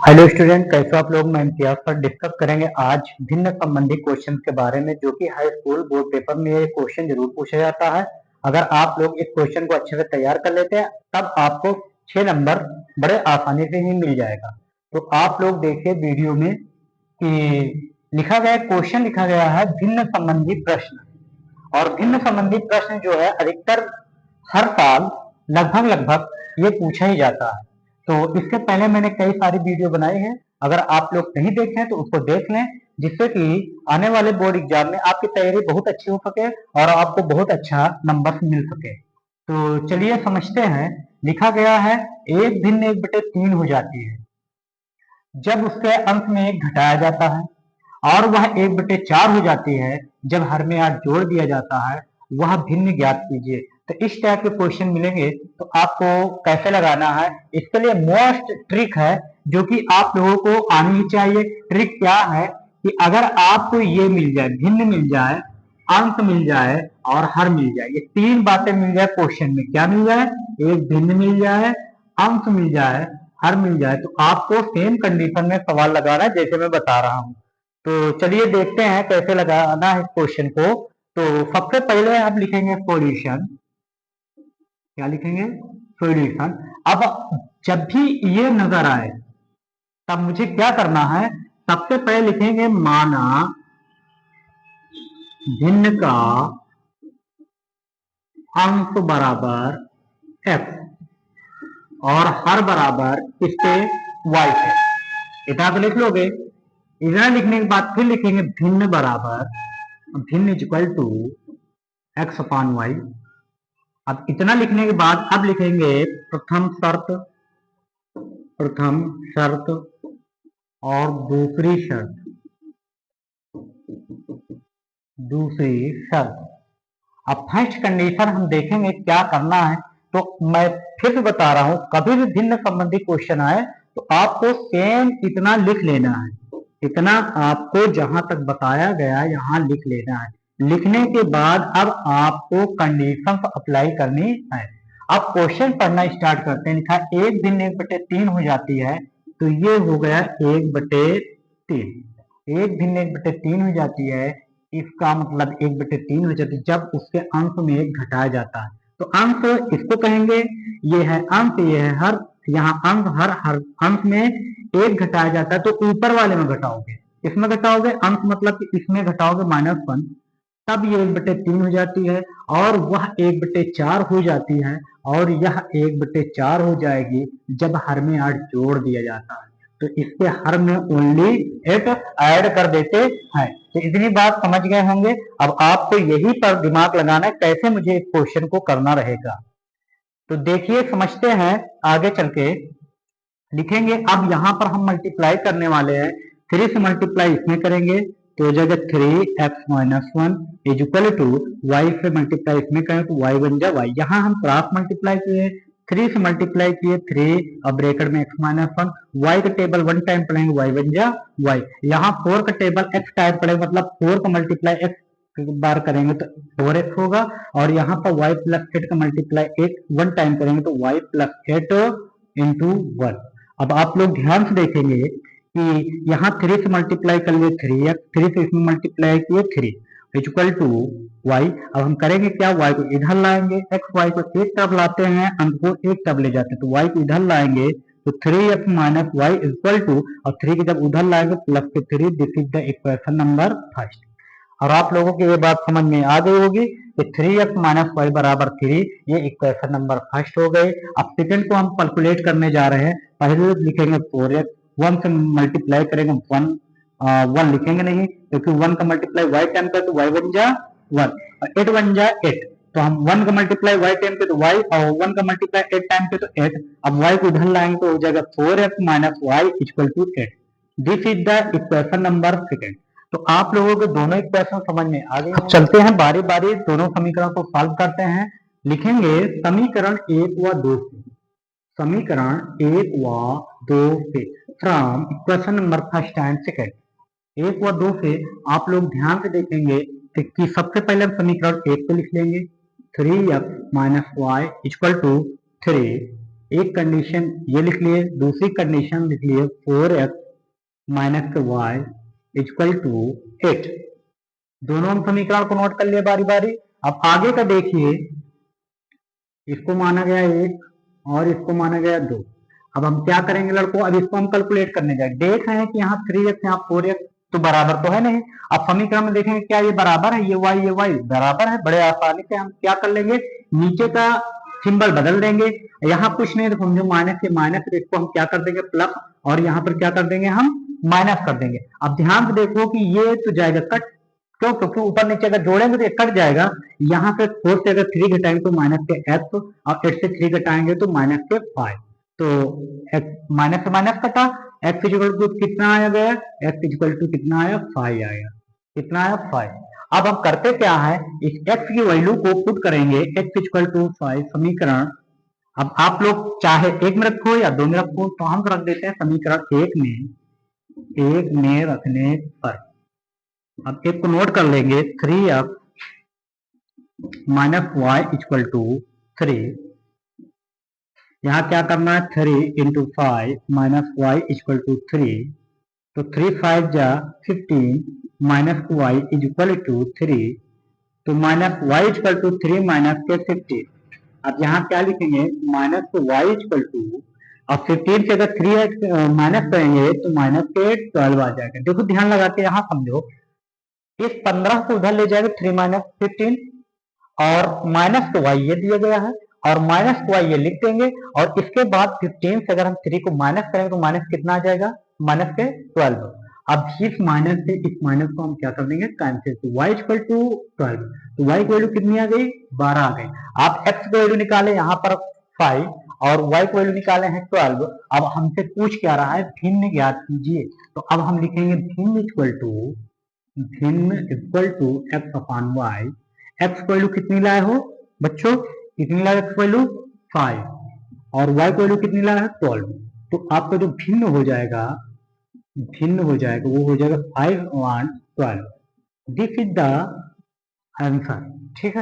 Hello student, कैसे हो आप लोग। मैं इम्तियाज पर डिस्कस करेंगे आज भिन्न संबंधी क्वेश्चन के बारे में, जो कि हाई स्कूल बोर्ड पेपर में ये क्वेश्चन जरूर पूछा जाता है। अगर आप लोग इस क्वेश्चन को अच्छे से तैयार कर लेते हैं तब आपको 6 नंबर बड़े आसानी से ही मिल जाएगा। तो आप लोग देखिए वीडियो में कि लिखा गया क्वेश्चन लिखा गया है भिन्न संबंधी प्रश्न। और भिन्न संबंधी प्रश्न जो है अधिकतर हर साल लगभग लगभग ये पूछा ही जाता है। तो इससे पहले मैंने कई सारी वीडियो बनाई हैं, अगर आप लोग नहीं देखे हैं तो उसको देख लें, जिससे कि आने वाले बोर्ड एग्जाम में आपकी तैयारी बहुत अच्छी हो सके और आपको बहुत अच्छा नंबर मिल सके। तो चलिए समझते हैं। लिखा गया है एक भिन्न 1/3 हो जाती है जब उसके अंश में एक घटाया जाता है, और वह 1/4 हो जाती है जब हर में 8 जोड़ दिया जाता है। वह भिन्न ज्ञात कीजिए। तो इस टाइप के क्वेश्चन मिलेंगे तो आपको कैसे लगाना है, इसके लिए मोस्ट ट्रिक है जो कि आप लोगों को आनी ही चाहिए। ट्रिक क्या है कि अगर आपको ये मिल जाए, भिन्न मिल जाए, अंश मिल जाए और हर मिल जाए, ये 3 बातें मिल जाए क्वेश्चन में, क्या मिल जाए, एक भिन्न मिल जाए, अंश मिल जाए, हर मिल जाए, तो आपको सेम कंडीशन में सवाल लगाना है जैसे मैं बता रहा हूं। तो चलिए देखते हैं कैसे लगाना है क्वेश्चन को। तो सबसे पहले आप लिखेंगे सॉल्यूशन। क्या लिखेंगे, सॉल्यूशन। अब जब भी ये नजर आए तब मुझे क्या करना है, सबसे पहले लिखेंगे माना भिन्न का अंश बराबर x और हर बराबर किसके, y के। इतना तो लिख लोगे। इतना लिखने के बाद फिर लिखेंगे भिन्न बराबर, भिन्न is equal to x upon y. अब इतना लिखने के बाद अब लिखेंगे प्रथम शर्त, प्रथम शर्त और दूसरी शर्त, दूसरी शर्त। अब फर्स्ट कंडीशन हम देखेंगे क्या करना है। तो मैं फिर से बता रहा हूं, कभी भी भिन्न संबंधी क्वेश्चन आए तो आपको सेम इतना लिख लेना है। इतना आपको जहां तक बताया गया यहां लिख लेना है। लिखने के बाद अब आपको कंडीशन अप्लाई करनी है। अब क्वेश्चन पढ़ना स्टार्ट करते हैं। लिखा एक भिन्न 1/3 हो जाती है, तो ये हो गया 1/3। एक भिन्न 1/3 हो जाती है, इसका मतलब 1/3 हो जाती है जब उसके अंश में एक घटाया जाता है। तो अंश इसको कहेंगे, ये है अंश, ये है हर। यहाँ अंश हर, हर अंश में एक घटाया जाता है तो ऊपर वाले में घटाओगे, इसमें घटाओगे, अंश मतलब कि इसमें घटाओगे -1, तब ये 1/3 हो जाती है। और वह 1/4 हो जाती है, और यह 1/4 हो जाएगी जब हर में 8 जोड़ दिया जाता है। तो इसके हर में ओनली 8 ऐड कर देते हैं। तो इतनी बात समझ गए होंगे। अब आपको यही पर दिमाग लगाना है कैसे मुझे इस क्वेश्चन को करना रहेगा। तो देखिए समझते हैं आगे चल के। लिखेंगे अब यहां पर हम मल्टीप्लाई करने वाले हैं, 3 से मल्टीप्लाई इसमें करेंगे तो हो जाएगा 3x-1 is equal to y से मल्टीप्लाई इसमें करें तो y बन जाए y। यहाँ हम क्रॉस मल्टीप्लाई किए, 3 से मल्टीप्लाई किए 3 और ब्रैकेट में x-1, y का टेबल 1 टाइम पढ़ेंगे y बन जा y। यहाँ 4 का टेबल x टाइम पढ़ेंगे, मतलब 4 का मल्टीप्लाई x बार करेंगे तो 4x होगा। और यहाँ पर y प्लस 8 का मल्टीप्लाई 1 टाइम करेंगे तो y प्लस 8 इंटू 1। अब आप लोग ध्यान से देखेंगे कि यहाँ 3 से मल्टीप्लाई कर लिए 3x, 3 से इसमें मल्टीप्लाई किए 3 इक्वल टू y। अब हम करेंगे क्या, y को इधर लाएंगे, x y को एक तरफ लाते हैं, अंक को एक तरफ ले जाते हैं, तो y को इधर लाएंगे तो 3x minus y equal to, और 3 की जब उधर लाएंगे प्लस के 3। This is the equation number first. और आप लोगों की ये बात समझ में आ गई होगी कि 3x माइनस वाई बराबर 3, ये इक्वेशन नंबर फर्स्ट हो गए। अब सेकंड को हम कैलकुलेट करने जा रहे हैं। पहले लिखेंगे 4x, 1 से मल्टीप्लाई करेंगे 1 लिखेंगे नहीं, क्योंकि 1 का मल्टीप्लाई y टाइम पे तो y बन जा 1 और 8 बन जा 8। तो हम 1 का मल्टीप्लाई y टाइम पे तो y, और 1 का मल्टीप्लाई 8 टाइम पे तो 8। अब y को इधर लाएंगे तो हो जाएगा 4x minus y equal to 8। This is the equation number second. तो आप लोगों को दोनों इक्वेशन समझ में आ गए। चलते हैं बारी बारी दोनों समीकरण को सॉल्व करते हैं। लिखेंगे समीकरण 1 व 2 से, समीकरण 1 व 2 से from equation number first and second. 1 व 2 से आप लोग ध्यान से देखेंगे कि सबसे पहले हम समीकरण 1 को लिख लेंगे, 3x minus y equal to 3 एक कंडीशन ये लिख लिए, दूसरी कंडीशन लिख लिए 4x minus y equal to 8। दोनों हम समीकरण को नोट कर लिए बारी बारी। अब आगे का देखिए, इसको माना गया 1 और इसको माना गया 2। अब हम क्या करेंगे लड़कों, अब इसको हम कैलकुलेट करने जाएंगे। देख रहे हैं कि यहाँ 3x यहाँ 4x तो बराबर तो है नहीं। अब समीकरण में देखेंगे क्या ये बराबर है, ये y बराबर है। बड़े आसानी से हम क्या कर लेंगे, नीचे का सिंबल बदल देंगे। यहाँ कुछ नहीं, तो जो माइनस है माइनस, इसको हम क्या कर देंगे प्लस, और यहाँ पर क्या कर देंगे हम माइनस कर देंगे। अब ध्यान से देखो कि ये तो जाएगा कट, क्यों, क्योंकि ऊपर नीचे अगर जोड़ेंगे तो ये कट जाएगा। यहाँ से 4 से अगर 3 घटाएंगे तो माइनस के x, और 8 से 3 घटाएंगे तो माइनस के 5। तो माइनस से माइनस कटा, x इक्वल टू कितना आया गया, x इक्वल टू कितना आया 5 आया। कितना आया 5। अब हम करते क्या है, इस x की वैल्यू को पुट करेंगे, x इक्वल टू 5 समीकरण। अब आप लोग चाहे 1 में रखो या 2 में रखो, तो हम रख देते हैं समीकरण 1 में रखने पर। अब एक को नोट कर लेंगे, 3x minus y equal to 3। यहाँ क्या करना है, 3 into 5 minus y equal to 3। तो 3 5 जा 15 minus y is equal to 3। तो minus y equal to 3 minus के 15। अब यहाँ क्या लिखेंगे, माइनस वाई इक्वल टू, अब 15 से अगर 3 माइनस करेंगे तो माइनस के 12 आ जाएगा। देखो ध्यान लगा के यहाँ समझो, इस 15 को उधर ले जाएगा 3 माइनस 15, और माइनस को वाई ये दिया गया है, और माइनस को वाई ये लिख देंगे। और इसके बाद 15 से अगर हम 3 को माइनस करेंगे तो माइनस कितना आ जाएगा, माइनस के 12। अब इस माइनस से इस माइनस को हम क्या कर देंगे कैंसिल, तो y इक्वल टू 12। तो y की वैल्यू कितनी आ गई, 12 आ गई। आप x की वैल्यू निकाले यहाँ पर 5 और y की वैल्यू निकाले हैं 12। अब हमसे पूछ क्या रहा है, भिन्न ज्ञात कीजिए। तो अब हम लिखेंगे भिन्न equal to x upon y. X की वैल्यू कितनी लाए हो बच्चों, कितनी लाए एक्स वैल्यू 5, और वाई की वैल्यू कितनी लाए 12। तो आपका जो भिन्न हो जाएगा वो हो जाएगा 5 और 12। This is the answer. ठीक है।